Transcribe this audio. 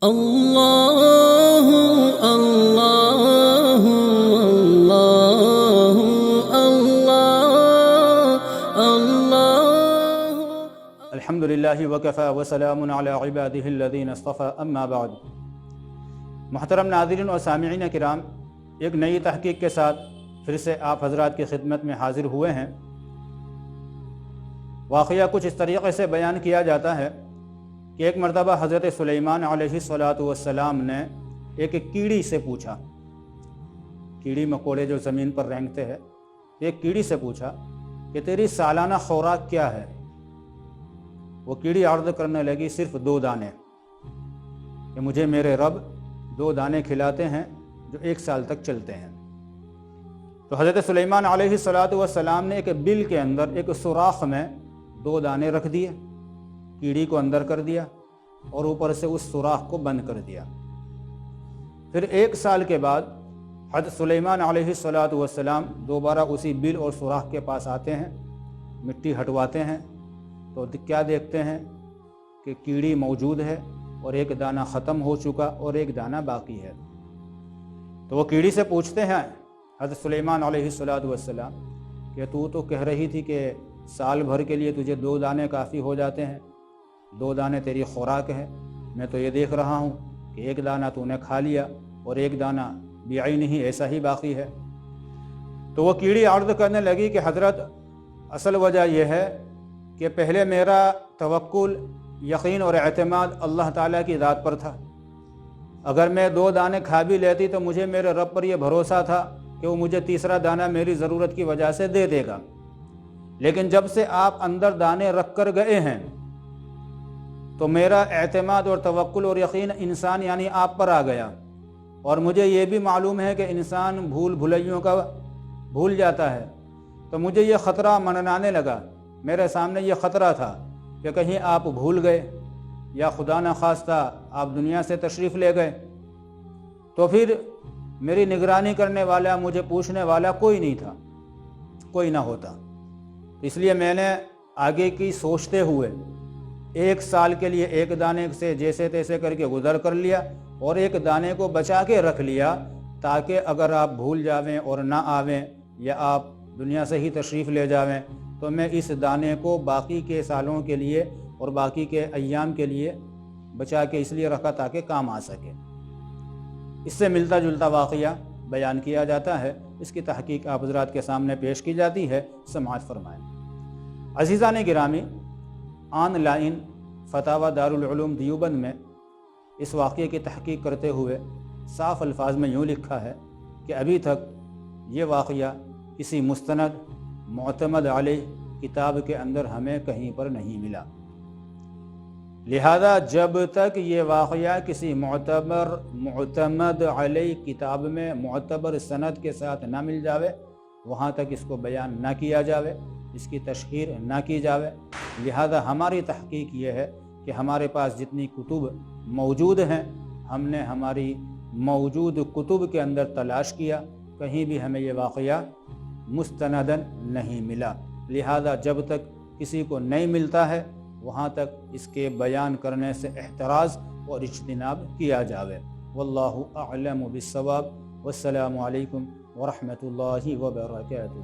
اللہ اللہ اللہ اللہ اللہ الحمدللہ وکفی وسلام علی عبادہ الذین اصطفی اما بعد۔ محترم ناظرین و سامعین کرام، ایک نئی تحقیق کے ساتھ پھر سے آپ حضرات کی خدمت میں حاضر ہوئے ہیں۔ واقعہ کچھ اس طریقے سے بیان کیا جاتا ہے کہ ایک مرتبہ حضرت سلیمان علیہ السلام نے ایک کیڑی سے پوچھا، کیڑی مکوڑے جو زمین پر رینگتے ہیں، ایک کیڑی سے پوچھا کہ تیری سالانہ خوراک کیا ہے؟ وہ کیڑی عرض کرنے لگی صرف 2 دانے، کہ مجھے میرے رب 2 دانے کھلاتے ہیں جو 1 سال تک چلتے ہیں۔ تو حضرت سلیمان علیہ السلام نے ایک بل کے اندر ایک سوراخ میں 2 دانے رکھ دیے، کیڑی کو اندر کر دیا اور اوپر سے اس سوراخ کو بند کر دیا۔ پھر 1 سال کے بعد حضرت سلیمان علیہ السلام دوبارہ اسی بل اور سوراخ کے پاس آتے ہیں، مٹی ہٹواتے ہیں تو کیا دیکھتے ہیں کہ کیڑی موجود ہے اور 1 دانہ ختم ہو چکا اور 1 دانہ باقی ہے۔ تو وہ کیڑی سے پوچھتے ہیں حضرت سلیمان علیہ السلام کہ تو کہہ رہی تھی کہ سال بھر کے لیے تجھے 2 دانے کافی ہو جاتے ہیں، 2 دانے تیری خوراک ہے، میں تو یہ دیکھ رہا ہوں کہ 1 دانہ تو نے کھا لیا اور 1 دانہ بعین ہی ایسا ہی باقی ہے۔ تو وہ کیڑی عرض کرنے لگی کہ حضرت، اصل وجہ یہ ہے کہ پہلے میرا توکل، یقین اور اعتماد اللہ تعالیٰ کی ذات پر تھا۔ اگر میں 2 دانے کھا بھی لیتی تو مجھے میرے رب پر یہ بھروسہ تھا کہ وہ مجھے تیسرا دانہ میری ضرورت کی وجہ سے دے دے گا۔ لیکن جب سے آپ اندر دانے رکھ کر گئے ہیں تو میرا اعتماد اور توکل اور یقین انسان یعنی آپ پر آ گیا، اور مجھے یہ بھی معلوم ہے کہ انسان بھولیوں کا بھول جاتا ہے۔ تو مجھے یہ خطرہ منڈرانے لگا، میرے سامنے یہ خطرہ تھا کہ کہیں آپ بھول گئے یا خدا نخواستہ آپ دنیا سے تشریف لے گئے تو پھر میری نگرانی کرنے والا، مجھے پوچھنے والا کوئی نہیں تھا، کوئی نہ ہوتا۔ اس لیے میں نے آگے کی سوچتے ہوئے 1 سال کے لیے 1 دانے سے جیسے تیسے کر کے گزر کر لیا اور 1 دانے کو بچا کے رکھ لیا، تاکہ اگر آپ بھول جاویں اور نہ آویں یا آپ دنیا سے ہی تشریف لے جاویں تو میں اس دانے کو باقی کے سالوں کے لیے اور باقی کے ایام کے لیے بچا کے اس لیے رکھا تاکہ کام آ سکے۔ اس سے ملتا جلتا واقعہ بیان کیا جاتا ہے، اس کی تحقیق آپ حضرات کے سامنے پیش کی جاتی ہے، سماعت فرمائیں۔ عزیزان گرامی، آن لائن فتاوی دارالعلوم دیوبند میں اس واقعے کی تحقیق کرتے ہوئے صاف الفاظ میں یوں لکھا ہے کہ ابھی تک یہ واقعہ کسی مستند معتمد علیہ کتاب کے اندر ہمیں کہیں پر نہیں ملا، لہذا جب تک یہ واقعہ کسی معتمد علیہ کتاب میں معتبر سند کے ساتھ نہ مل جاوے، وہاں تک اس کو بیان نہ کیا جاوے، اس کی تشہیر نہ کی جاوے۔ لہذا ہماری تحقیق یہ ہے کہ ہمارے پاس جتنی کتب موجود ہیں، ہم نے ہماری موجود کتب کے اندر تلاش کیا، کہیں بھی ہمیں یہ واقعہ مستنداً نہیں ملا۔ لہذا جب تک کسی کو نہیں ملتا ہے وہاں تک اس کے بیان کرنے سے احتراز اور اجتناب کیا جاوے۔ واللہ اعلم بالصواب، والسلام علیکم ورحمۃ اللہ وبرکاتہ۔